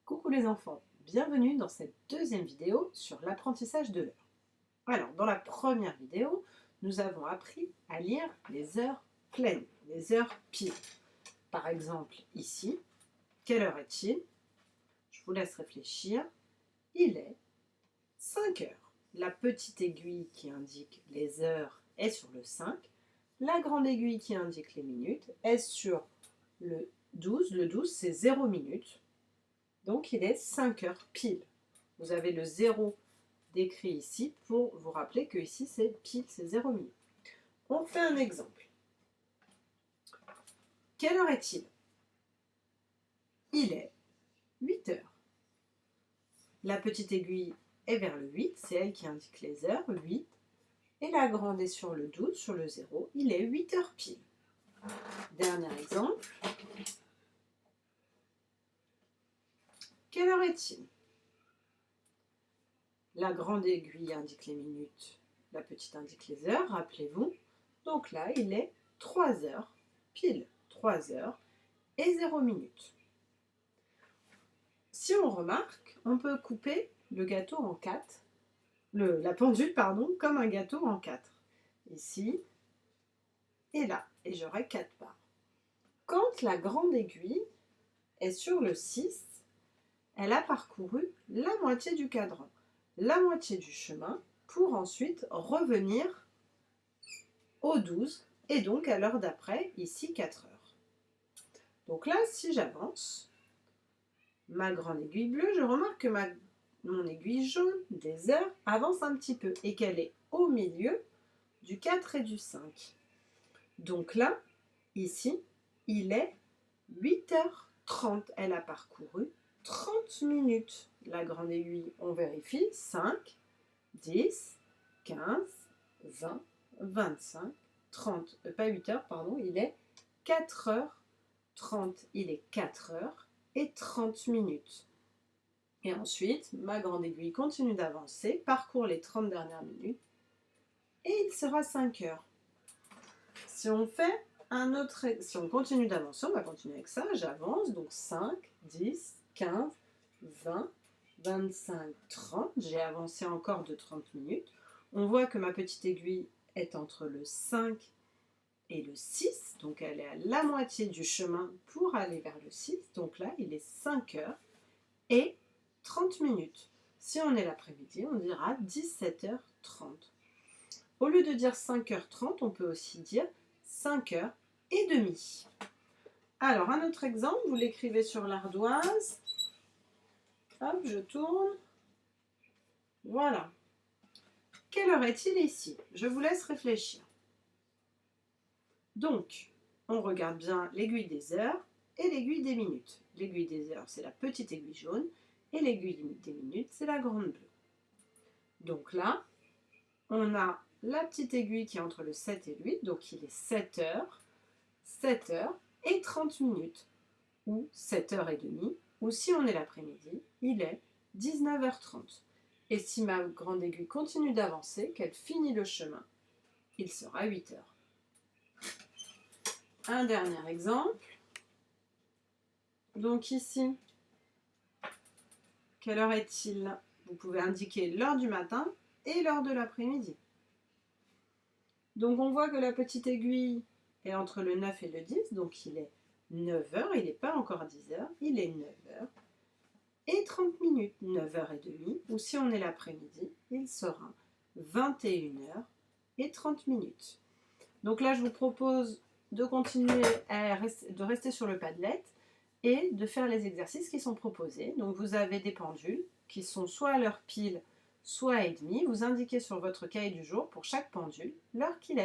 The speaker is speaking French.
Coucou les enfants, bienvenue dans cette deuxième vidéo sur l'apprentissage de l'heure. Alors, dans la première vidéo, nous avons appris à lire les heures pleines, les heures piles. Par exemple, ici, quelle heure est-il? Je vous laisse réfléchir. Il est 5 heures. La petite aiguille qui indique les heures est sur le 5. La grande aiguille qui indique les minutes est sur le 12. Le 12, c'est 0 minutes. Donc, il est 5 heures pile. Vous avez le 0 décrit ici pour vous rappeler que ici, c'est pile, c'est 0 minute. On fait un exemple. Quelle heure est-il? Il est 8 heures. La petite aiguille est vers le 8, c'est elle qui indique les heures, 8. Et la grande est sur le 12, sur le 0, il est 8 heures pile. Dernier exemple. Quelle heure est-il? La grande aiguille indique les minutes, la petite indique les heures, rappelez-vous. Donc là, il est 3 heures, pile, 3 heures et 0 minutes. Si on remarque, on peut couper le gâteau en 4, la pendule, pardon, comme un gâteau en 4. Ici et là, et j'aurai 4 parts. Quand la grande aiguille est sur le 6, elle a parcouru la moitié du cadran, la moitié du chemin, pour ensuite revenir au 12 et donc à l'heure d'après, ici 4 heures. Donc là, si j'avance, ma grande aiguille bleue, je remarque que mon aiguille jaune des heures avance un petit peu et qu'elle est au milieu du 4 et du 5. Donc là, ici, il est 8h30. Elle a parcouru 30 minutes. La grande aiguille, on vérifie, 5, 10, 15, 20, 25, 30. Pas 8 heures, pardon, il est 4h30. Il est 4h30 minutes. Et ensuite, ma grande aiguille continue d'avancer, parcourt les 30 dernières minutes, et il sera 5 heures. Si on fait si on continue d'avancer, on va continuer avec ça, j'avance, donc 5, 10, 15, 20, 25, 30, j'ai avancé encore de 30 minutes. On voit que ma petite aiguille est entre le 5 et le 6, donc elle est à la moitié du chemin pour aller vers le 6, donc là il est 5 heures et 30 minutes. Si on est l'après-midi, on dira 17h30. Au lieu de dire 5h30, on peut aussi dire 5h30. Alors, un autre exemple, vous l'écrivez sur l'ardoise. Hop, je tourne. Voilà. Quelle heure est-il ici? Je vous laisse réfléchir. Donc, on regarde bien l'aiguille des heures et l'aiguille des minutes. L'aiguille des heures, c'est la petite aiguille jaune, et l'aiguille des minutes, c'est la grande bleue. Donc là, on a la petite aiguille qui est entre le 7 et le 8, donc il est 7 heures et 30 minutes, ou 7h30, ou si on est l'après-midi, il est 19h30. Et si ma grande aiguille continue d'avancer, qu'elle finit le chemin, il sera 8 heures. Un dernier exemple. Donc ici, quelle heure est-il? Vous pouvez indiquer l'heure du matin et l'heure de l'après-midi. Donc on voit que la petite aiguille est entre le 9 et le 10, donc il est 9 heures, il n'est pas encore 10 heures, il est 9 heures et 30 minutes, 9h30, ou si on est l'après-midi, il sera 21 heures et 30 minutes. Donc là, je vous propose de continuer de rester sur le Padlet et de faire les exercices qui sont proposés. Donc vous avez des pendules qui sont soit à l'heure pile, soit à et demi. Vous indiquez sur votre cahier du jour pour chaque pendule l'heure qu'il est.